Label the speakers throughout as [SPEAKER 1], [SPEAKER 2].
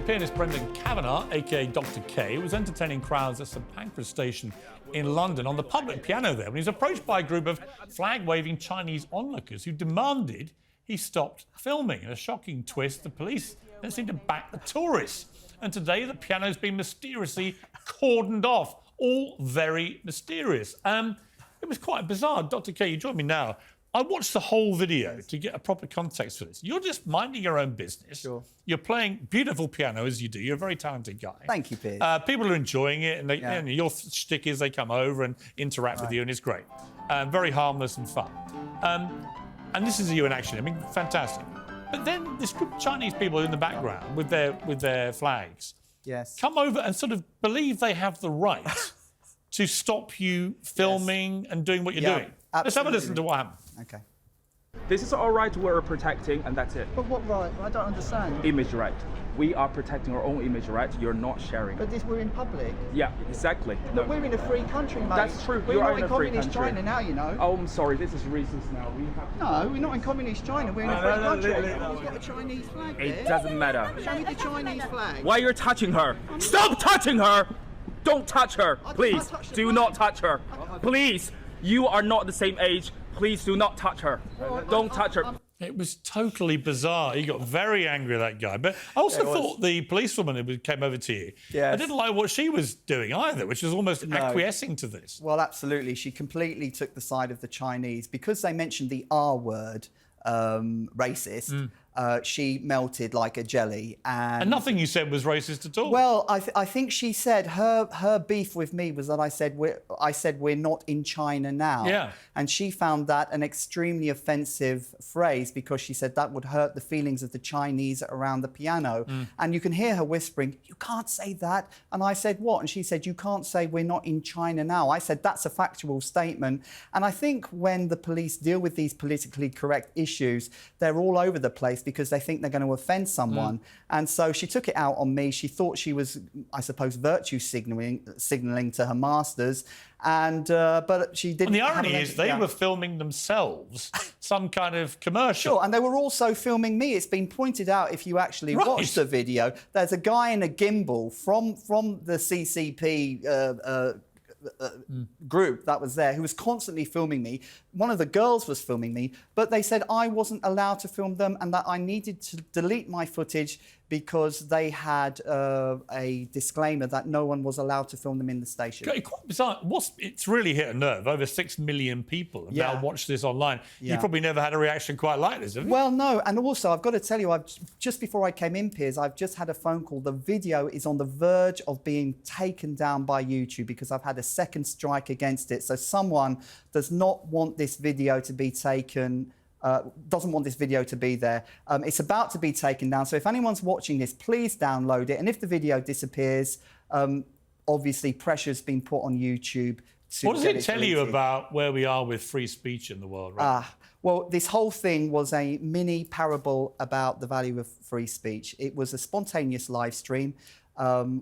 [SPEAKER 1] Pianist Brendan Kavanagh, a.k.a. Dr K, was entertaining crowds at St Pancras Station in London on the public piano there when he was approached by a group of flag-waving Chinese onlookers who demanded he stopped filming. In a shocking twist, the police then seemed to back the tourists. And today, the piano's been mysteriously cordoned off. All very mysterious. It was quite bizarre. Dr K, you join me now. I watched the whole video to get a proper context for this. You're just minding your own business.
[SPEAKER 2] Sure.
[SPEAKER 1] You're playing beautiful piano, as you do. You're a very talented guy.
[SPEAKER 2] Thank you, Piers.
[SPEAKER 1] People are enjoying it, and, and your shtick is they come over and interact with you, and it's great. Very harmless and fun. And this is you in action. I mean, fantastic. But then this group of Chinese people in the background with their flags come over and sort of believe they have the right to stop you filming and doing what you're doing.
[SPEAKER 2] Absolutely.
[SPEAKER 1] Let's have a listen to what happened.
[SPEAKER 2] Okay.
[SPEAKER 3] This is our right we're protecting, and that's it.
[SPEAKER 4] But what right? I don't understand.
[SPEAKER 3] Image right. We are protecting our own image right. You're not sharing.
[SPEAKER 4] But we're in public.
[SPEAKER 3] Yeah, exactly.
[SPEAKER 4] But we're in a free country, mate.
[SPEAKER 3] That's true.
[SPEAKER 4] We're
[SPEAKER 3] You are
[SPEAKER 4] not
[SPEAKER 3] in
[SPEAKER 4] in
[SPEAKER 3] a free
[SPEAKER 4] communist
[SPEAKER 3] country.
[SPEAKER 4] China now, you know.
[SPEAKER 3] Oh, I'm sorry. This is racist now. We have.
[SPEAKER 4] No, we're not in communist China. We're in a free country. We've got a Chinese flag there.
[SPEAKER 3] It doesn't matter.
[SPEAKER 4] Show me the Chinese flag.
[SPEAKER 3] Why you're touching her? Stop touching her! Don't touch her, please. Do not touch her. Please. You are not the same age. Please do not touch her. Don't touch her.
[SPEAKER 1] It was totally bizarre. He got very angry at that guy. But I also thought the policewoman who came over to you, I didn't like what she was doing either, which was almost acquiescing to this.
[SPEAKER 2] Well, absolutely. She completely took the side of the Chinese. Because they mentioned the R word, racist, she melted like a jelly. And
[SPEAKER 1] nothing you said was racist at all.
[SPEAKER 2] Well, I think she said her beef with me was that I said we're not in China now.
[SPEAKER 1] Yeah.
[SPEAKER 2] And she found that an extremely offensive phrase because she said that would hurt the feelings of the Chinese around the piano. And you can hear her whispering, "You can't say that." And I said, "What?" And she said, "You can't say we're not in China now." I said, "That's a factual statement." And I think when the police deal with these politically correct issues, they're all over the place because they think they're going to offend someone. And so she took it out on me. She thought she was, I suppose, virtue signalling to her masters. And but she didn't.
[SPEAKER 1] And the irony is they were filming themselves some kind of commercial.
[SPEAKER 2] Sure, and they were also filming me. It's been pointed out if you actually watch the video. There's a guy in a gimbal from the CCP group that was there who was constantly filming me. One of the girls was filming me, but they said I wasn't allowed to film them and that I needed to delete my footage because they had a disclaimer that no one was allowed to film them in the station.
[SPEAKER 1] Quite bizarre. It's really hit a nerve. Over 6 million people have now watched this online. You probably never had a reaction quite like this, have you?
[SPEAKER 2] Well, no. And also, I've got to tell you, just before I came in, Piers, I've just had a phone call. The video is on the verge of being taken down by YouTube because I've had a second strike against it. So someone does not want this video to be taken. Doesn't want this video to be there. It's about to be taken down. So if anyone's watching this, please download it. And if the video disappears, obviously pressure's been put on YouTube to
[SPEAKER 1] What does it tell you about where we are with free speech in the world right now?
[SPEAKER 2] Well, this whole thing was a mini parable about the value of free speech. It was a spontaneous live stream.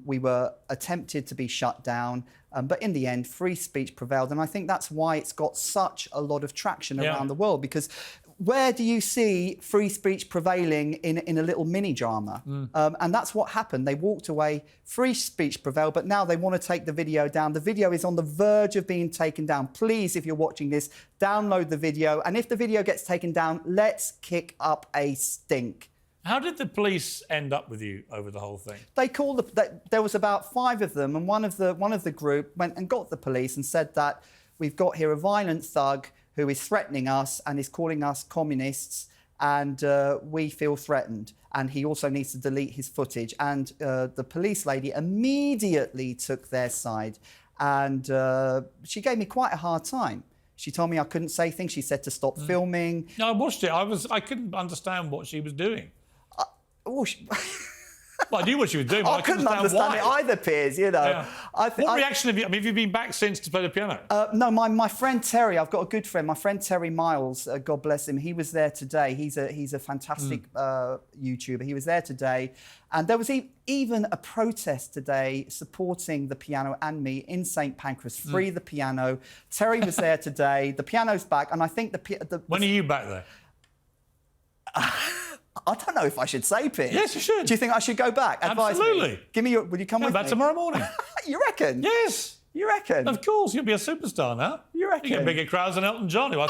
[SPEAKER 2] We were attempted to be shut down, but in the end, free speech prevailed. And I think that's why it's got such a lot of traction around the world, because where do you see free speech prevailing in a little mini drama? And that's what happened. They walked away, free speech prevailed, but now they want to take the video down. The video is on the verge of being taken down. Please, if you're watching this, download the video. And if the video gets taken down, let's kick up a stink.
[SPEAKER 1] How did the police end up with you over the whole thing?
[SPEAKER 2] They called there was about 5 of them, and one of the group went and got the police and said that we've got here a violent thug who is threatening us and is calling us communists, and we feel threatened. And he also needs to delete his footage. And the police lady immediately took their side, and she gave me quite a hard time. She told me I couldn't say things. She said to stop filming.
[SPEAKER 1] No, I watched it. I couldn't understand what she was doing.
[SPEAKER 2] Well,
[SPEAKER 1] I knew what she was doing, but
[SPEAKER 2] I couldn't understand it either, Piers, you know.
[SPEAKER 1] What reaction have you... I mean, have you been back since to play the piano?
[SPEAKER 2] No, my friend Terry, I've got a good friend, my friend Terry Miles, God bless him, he was there today. He's a fantastic YouTuber. He was there today. And there was even a protest today supporting the piano and me in St Pancras. Free the piano. Terry was there today. The piano's back, and I think
[SPEAKER 1] When are you back there?
[SPEAKER 2] I don't know if I should say, Piers.
[SPEAKER 1] Yes, you should.
[SPEAKER 2] Do you think I should go back? Advise me.
[SPEAKER 1] Absolutely.
[SPEAKER 2] Give me your... Would you come with
[SPEAKER 1] Back
[SPEAKER 2] me?
[SPEAKER 1] tomorrow morning.
[SPEAKER 2] You reckon?
[SPEAKER 1] Yes.
[SPEAKER 2] You reckon?
[SPEAKER 1] Of course, you'll be a superstar now.
[SPEAKER 2] You reckon?
[SPEAKER 1] You get bigger crowds than Elton John, who I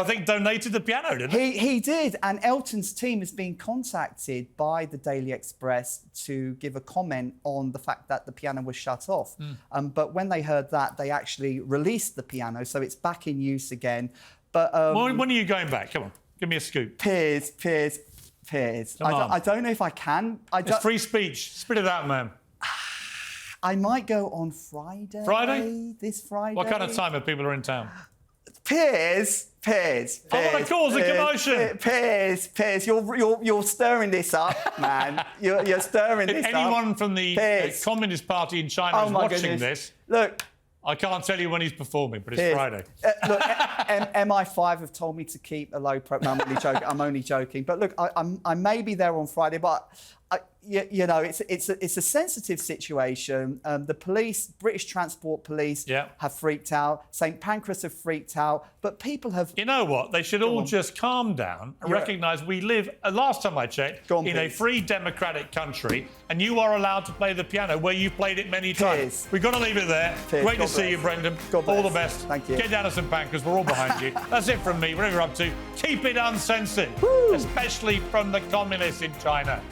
[SPEAKER 1] think donated the piano, didn't he?
[SPEAKER 2] He did, and Elton's team has been contacted by the Daily Express to give a comment on the fact that the piano was shut off. But when they heard that, they actually released the piano, so it's back in use again. But
[SPEAKER 1] When are you going back? Come on, give me a scoop.
[SPEAKER 2] Piers.
[SPEAKER 1] Come on.
[SPEAKER 2] I don't know if I can.
[SPEAKER 1] It's free speech. Spit it out, man.
[SPEAKER 2] I might go on Friday.
[SPEAKER 1] Friday?
[SPEAKER 2] This Friday.
[SPEAKER 1] What kind of time if people are in town?
[SPEAKER 2] Piers.
[SPEAKER 1] I want to cause a commotion.
[SPEAKER 2] Piers, you're stirring this up, man. You're stirring this up.
[SPEAKER 1] If anyone from the Communist Party in China is watching this,
[SPEAKER 2] look,
[SPEAKER 1] I can't tell you when he's performing, but it's
[SPEAKER 2] Piers,
[SPEAKER 1] Friday.
[SPEAKER 2] Look, MI5 have told me to keep a low profile. No, I'm only joking. But look, I may be there on Friday, but you know, it's a sensitive situation. The police, British Transport Police, have freaked out. St Pancras have freaked out, but people have.
[SPEAKER 1] You know what? They should all just calm down and recognise we live. Last time I checked, in a free democratic country, and you are allowed to play the piano where you've played it many times. We've got to leave it there. Great to see you, Brendan. All the best.
[SPEAKER 2] Thank you.
[SPEAKER 1] Get down to St Pancras. We're all behind you. That's it from me. Whatever you're up to, keep it uncensored, especially from the communists in China.